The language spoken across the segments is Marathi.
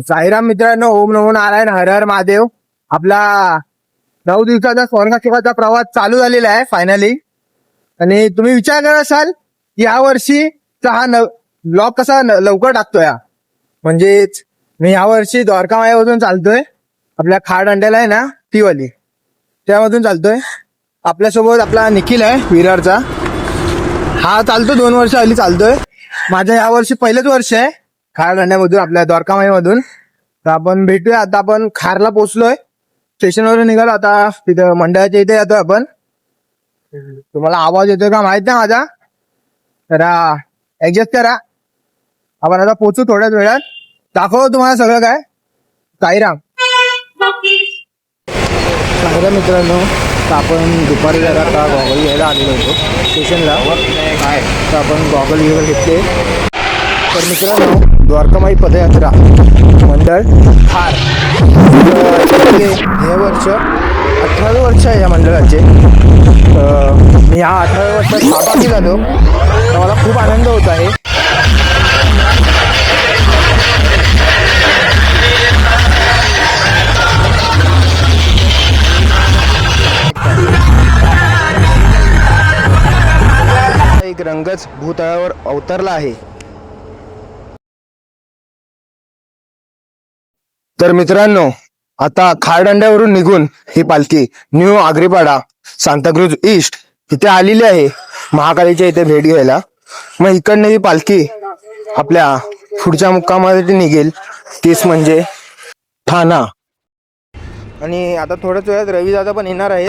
साईराम मित्रांनो, ओम नमो नारायण, हर हर महादेव. आपला 9 दिवसाचा स्वर्गसेवाचा प्रवास चालू झालेला आहे फायनली. आणि तुम्ही विचार करत असाल या वर्षीचा हा ब्लॉग कसा लवकर टाकतोय. म्हणजेच मी या वर्षी द्वारका मायामधून चालतोय. आपल्या खाड अंड्याला आहे ना ती वाली, त्यामधून चालतोय. आपल्यासोबत आपला निखिल आहे विरारचा. हा चालतो 2 वर्ष आली चालतोय. माझं या वर्षी पहिलंच वर्ष आहे खार अंड्यामधून आपल्या द्वारकामाईमधून. तर आपण भेटूया. आता आपण खारला पोहोचलोय, स्टेशनवरून निघालो. आता तिथं मंडळाच्या इथे जातोय आपण. तुम्हाला आवाज येतोय का माहित नाही माझा, तर ऍडजस्ट करा. आपण आता पोहोचू थोड्याच वेळात. दाखवतो तुम्हाला सगळं काय. साईराम मित्रांनो, तर आपण दुपारी जरा आता गॉगल घ्यायला आलेलो होतो स्टेशनला. तर आपण गॉगल घेतले. तर मित्रांनो, द्वारकामाई पदयात्रा मंडळ खार हे वर्ष 18 वर्ष आहे या मंडळाचे. मी ह्या 18 वर्षात सहभागी झालो, तर मला खूप आनंद होत आहे. एक रंगच भूतळावर अवतरला आहे. तर मित्रांनो, आता खारदांड्यावरून निघून ही पालखी न्यू आग्रीपाडा सांताक्रूज ईस्ट इथे आलेली आहे, महाकालीच्या इथे भेट घ्यायला. मग इकडनं ही पालखी आपल्या पुढच्या मुक्कामासाठी निघेल, तीच म्हणजे ठाणा. आणि आता थोड्याच वेळात रवी दादा पण येणार आहेत.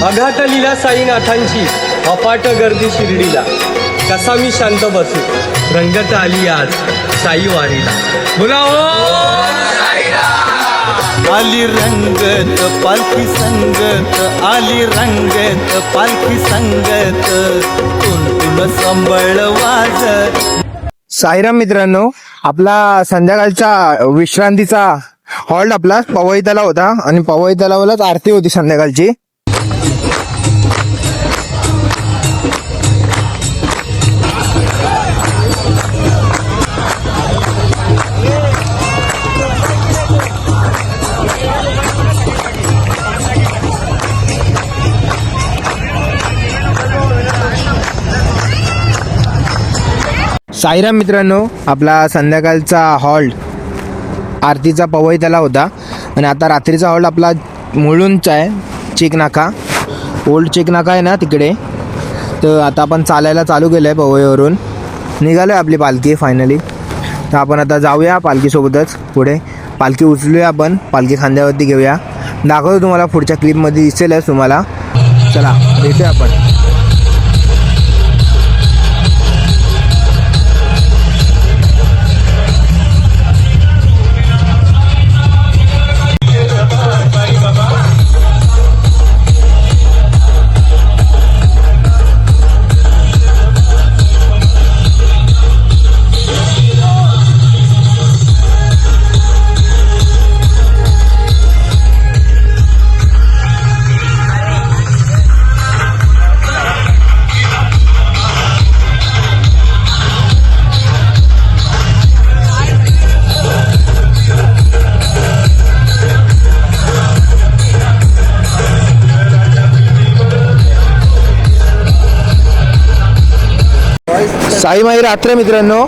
अघात लीला साईनाथांची अपाट गर्दी शिर्डीला, कसा मी शांत बसू, रंगत आली आज साई वारीला. बोला आली रंगत पालखी संगत, आली रंगत पालखी संगत, तुन संबळ वाजत. साईराम मित्रांनो, आपला संध्याकाळचा विश्रांतीचा हॉल्ट आपला पवई तलाव होता. आणि पवई तलावालाच आरती होती संध्याकाळची. साईराम मित्रांनो, आपला संध्याकाळचा हॉल्ट आरतीचा पवई तलाव होता. आणि आता रात्रीचा हॉल्ट आपला मुळुंडचा आहे, चेकनाका, ओल्ड चेकनाका आहे ना तिकडे. तर आता आपण चालायला चालू केलं आहे. पवईवरून निघालो आहे आपली पालखी फायनली. तर आपण आता जाऊया पालखीसोबतच पुढे. पालखी उचलूया आपण, पालखी खांद्यावरती घेऊया. दाखवतो तुम्हाला पुढच्या क्लिपमध्ये दिसेलच तुम्हाला. चला भेटूया आपण. साई माई रात्र मित्रांनो,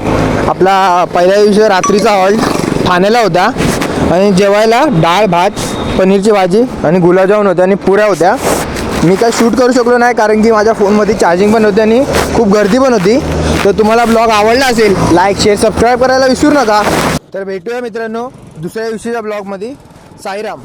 आपला पहिल्या दिवशी रात्रीचा हॉल ठाण्याला होता आणि जेवायला डाळ भात पनीरची भाजी आणि गुलाबजामुन होते आणि पुऱ्या होत्या. मी काय शूट करू शकलो नाही कारण की माझ्या फोनमध्ये चार्जिंग पण होती आणि खूप गर्दी पण होती. तर तुम्हाला ब्लॉग आवडला असेल लाईक शेअर सबस्क्राईब करायला विसरू नका. तर भेटूया मित्रांनो दुसऱ्या दिवशीच्या ब्लॉगमध्ये. साईराम.